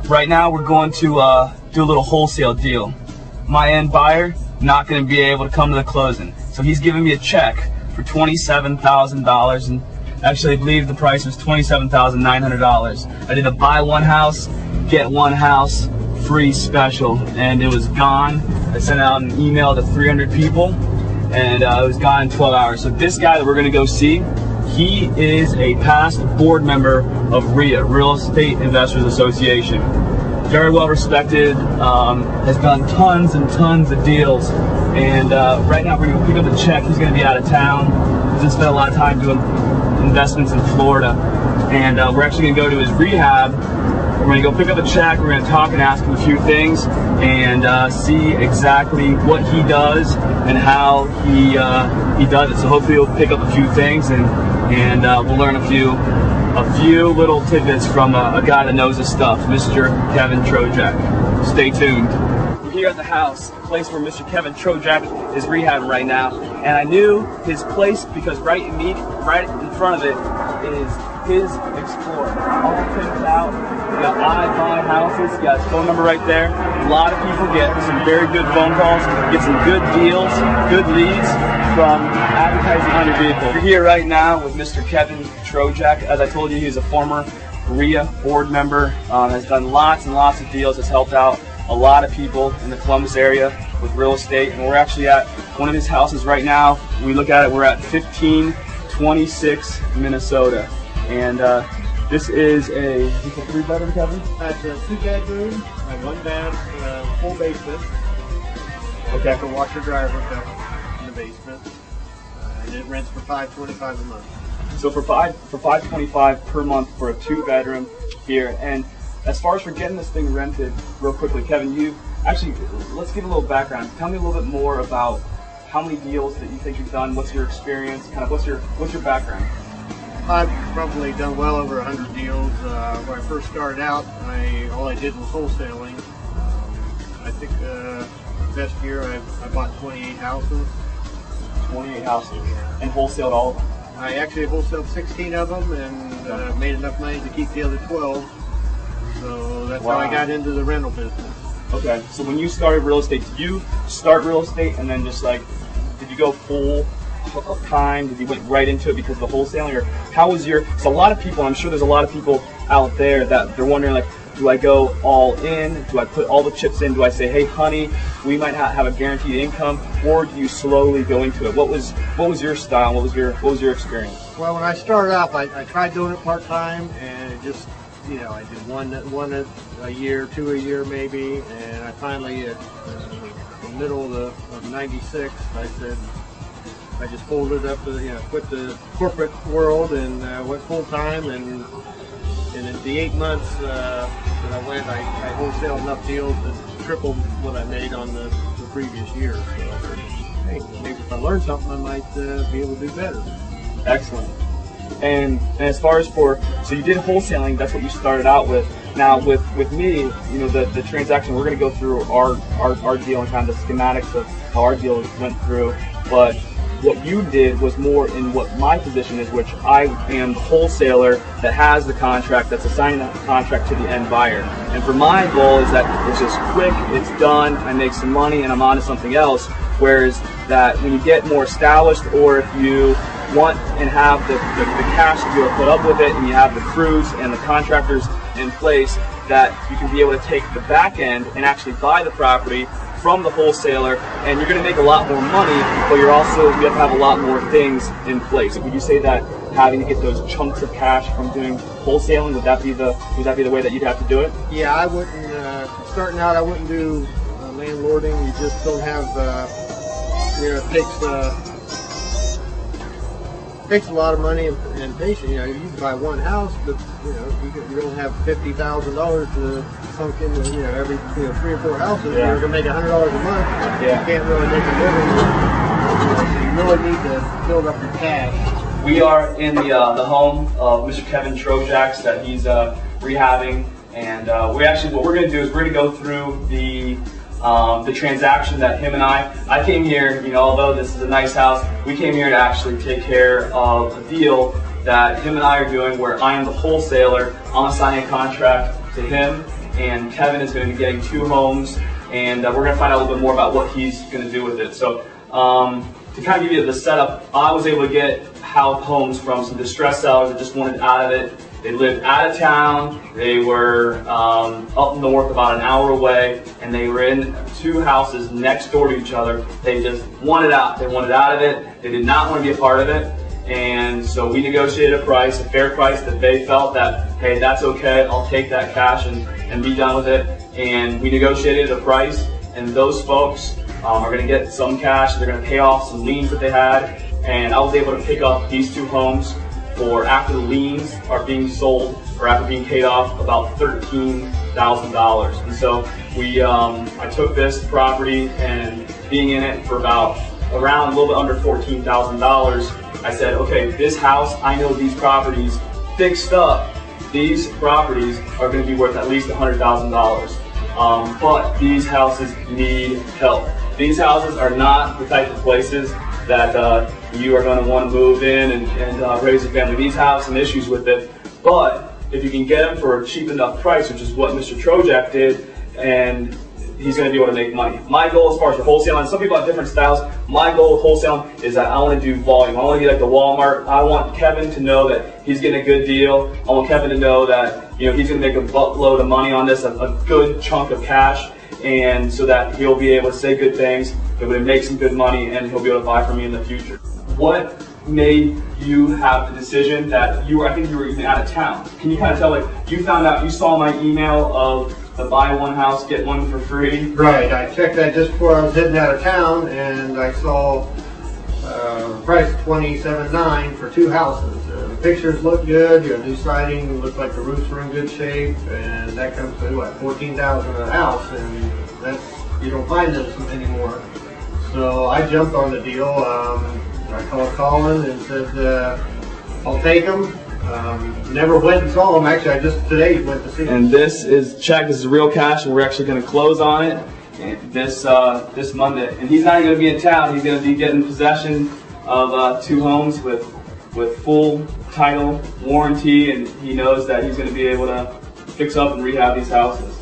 Right now we're going to do a little wholesale deal. My end buyer not going to be able to come to the closing, so he's giving me a check for $27,000, and actually I believe the price was $27,900. I did a buy one house, get one house free special, and it was gone. I sent out an email to 300 people, and it was gone in 12 hours. So this guy that we're going to go see, he is a past board member of RIA, Real Estate Investors Association. Very well respected, has done tons and tons of deals, and right now we're going to pick up a check. He's going to be out of town. He's going to spend a lot of time doing investments in Florida, and we're actually going to go to his rehab. We're going to go pick up a check. We're going to talk and ask him a few things, and see exactly what he does and how he does it. So hopefully he'll pick up a few things, and we'll learn a few little tidbits from a guy that knows his stuff, Mr. Kevin Trojak. Stay tuned. We're here at the house, the place where Mr. Kevin Trojak is rehabbing right now, and I knew his place because right in front of it is his Explorer. All pinned out. You got I-buy houses. You got his phone number right there. A lot of people get some very good phone calls, get some good deals, good leads from advertising on your vehicle. We're here right now with Mr. Kevin Trojak. As I told you, he's a former RIA board member, has done lots and lots of deals, has helped out a lot of people in the Columbus area with real estate, and we're actually at one of his houses right now. We look at it, we're at 1526 Minnesota, and this is a 3-bedroom, Kevin? It's a 2-bedroom, and 1 bath, full basement. Okay. Like a washer dryer hooked up in the basement, and it rents for $525 a month. So for $525 per month for a 2-bedroom here. And as far as for getting this thing rented, real quickly, Kevin, let's give a little background. Tell me a little bit more about how many deals that you think you've done. What's your experience? Kind of what's your background? I've probably done well over 100 deals. When I first started out, all I did was wholesaling. I think best year I bought 28 houses. 28 houses, and wholesaled all of them? I actually wholesaled 16 of them, and made enough money to keep the other 12. So that's how I got into the rental business. Okay, so when you started real estate, did you start real estate and then just like, did you go full time? Did you went right into it because of the wholesaling, or how was your? So a lot of people, I'm sure there's a lot of people out there that they're wondering, like, do I go all in? Do I put all the chips in? Do I say, hey, honey, we might not have a guaranteed income, or do you slowly go into it? What was your style? What was your experience? Well, when I started off, I tried doing it part time, and it just, I did one a year, 2 a year maybe, and I finally at the middle of '96, I said, I just folded up, quit the corporate world and went full time, and in the 8 months that I went, I wholesaled enough deals to triple what I made on the previous year. So I said, hey, maybe if I learn something, I might be able to do better. Excellent. And as far as so you did wholesaling, that's what you started out with. Now with me, the transaction, we're going to go through our deal and kind of the schematics of how our deal went through, but what you did was more in what my position is, which I am the wholesaler that has the contract, that's assigning that contract to the end buyer. And for my goal is that it's just quick, it's done, I make some money, and I'm on to something else. Whereas that when you get more established, or if you want and have the cash to be able to put up with it, and you have the crews and the contractors in place, that you can be able to take the back end and actually buy the property from the wholesaler, and you're going to make a lot more money, but you have to have a lot more things in place. Would you say that having to get those chunks of cash from doing wholesaling, would that be the way that you'd have to do it? Yeah, I wouldn't. Starting out, I wouldn't do landlording. You just don't have. It takes a lot of money and patience. You can buy one house, but you don't have $50,000 to sunk into every 3 or 4 houses. Yeah. You're gonna make $100 a month. Yeah. You can't really make a living. So you really need to build up your cash. We are in the home of Mr. Kevin Trojak that he's rehabbing, and what we're going to do is we're going to go through the transaction that him and I came here, although this is a nice house, we came here to actually take care of a deal that him and I are doing, where I am the wholesaler. I'm assigning a contract to him, and Kevin is going to be getting 2 homes, and we're going to find out a little bit more about what he's going to do with it. So to kind of give you the setup, I was able to get homes from some distressed sellers that just wanted out of it. They lived out of town, they were up north about an hour away, and they were in 2 houses next door to each other. They just wanted out. They wanted out of it. They did not want to be a part of it. And so we negotiated a price, a fair price that they felt that, hey, that's okay, I'll take that cash and be done with it. And we negotiated a price, and those folks are going to get some cash. They're going to pay off some liens that they had. And I was able to pick up these 2 homes for, after the liens are being sold, or after being paid off, about $13,000. And so I took this property, and being in it for around a little bit under $14,000, I said, okay, this house, I know these properties fixed up, these properties are going to be worth at least $100,000. But these houses need help. These houses are not the type of places that you are going to want to move in and raise a family. These have some issues with it, but if you can get them for a cheap enough price, which is what Mr. Trojak did, and he's going to be able to make money. My goal as far as the wholesaling, some people have different styles. My goal with wholesaling is that I want to do volume. I want to be like the Walmart. I want Kevin to know that he's getting a good deal. I want Kevin to know that he's going to make a buttload of money on this, a good chunk of cash, and so that he'll be able to say good things, he'll be able to make some good money, and he'll be able to buy from me in the future. What made you have the decision that I think you were even out of town? Can you kind of tell, like, you found out, you saw my email of the buy one house, get one for free? Right, I checked that just before I was heading out of town, and I saw price $27,900 for 2 houses. The pictures look good, new siding, looked like the roofs were in good shape, and that comes to what, $14,000 a house, and that's, you don't find those anymore. So I jumped on the deal. I called Colin and said, I'll take them. Never went and saw them. Actually, I just today went to see them. And this is real cash, and we're actually going to close on it this Monday. And he's not even going to be in town. He's going to be getting possession of 2 homes with full title, warranty, and he knows that he's going to be able to fix up and rehab these houses.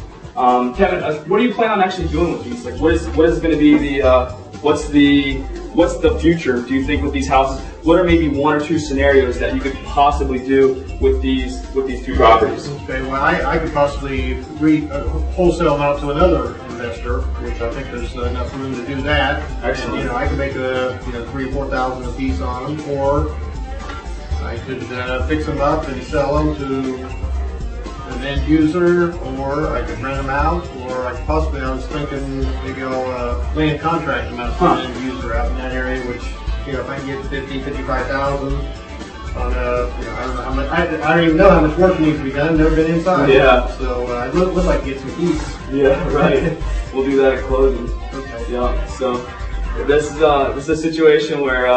Kevin, what do you plan on actually doing with these? Like, what is going to be the what's the future, do you think, with these houses? What are maybe 1 or 2 scenarios that you could possibly do with these 2 properties? Okay, well, I could possibly wholesale them out to another investor, which I think there's enough room to do that. Excellent. And, I could make $3,000 or $4,000 a piece on them, or I could fix them up and sell them to an end user, or I could rent them out, or I could possibly, I was thinking maybe I'll land contract them out to an end user out in that area, which, if I can get $50,000, $55,000 on I don't even know how much work needs to be done, never been inside. Yeah. So I would like to get some keys. Yeah, right. We'll do that at closing. Okay. Yeah, so this is a situation where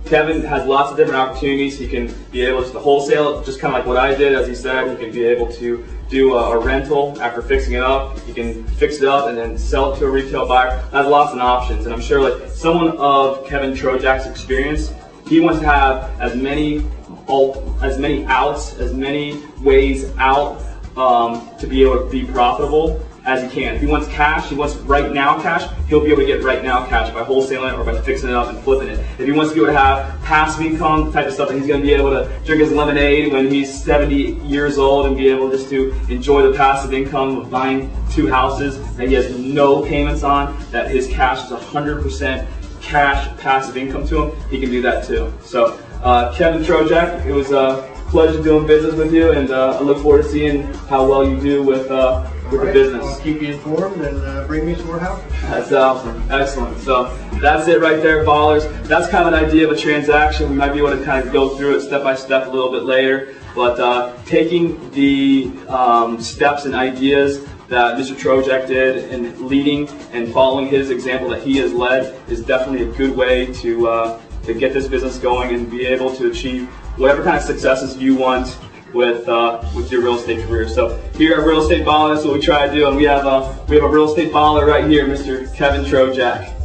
Kevin has lots of different opportunities. He can be able to wholesale, just kind of like what I did, as he said. He can be able to do a rental after fixing it up. He can fix it up and then sell it to a retail buyer. Has lots of options, and I'm sure, like someone of Kevin Trojak's experience, he wants to have as many outs, as many ways out to be able to be profitable as he can. If he wants cash, he wants right now cash, he'll be able to get right now cash by wholesaling it or by fixing it up and flipping it. If he wants to be able to have passive income type of stuff, and he's going to be able to drink his lemonade when he's 70 years old and be able just to enjoy the passive income of buying 2 houses that he has no payments on, that his cash is 100% cash passive income to him, he can do that too. So Kevin Trojak, it was a pleasure doing business with you, and I look forward to seeing how well you do with the business. I'll keep you informed and bring me some more houses. That's awesome. Excellent. So that's it right there, ballers. That's kind of an idea of a transaction. We might be able to kind of go through it step by step a little bit later, but taking the steps and ideas that Mr. Trojak did and leading and following his example that he has led is definitely a good way to get this business going and be able to achieve whatever kind of successes you want with your real estate career. So here at Real Estate Ballin, that's what we try to do, and we have a real estate baller right here, Mr. Kevin Trojak.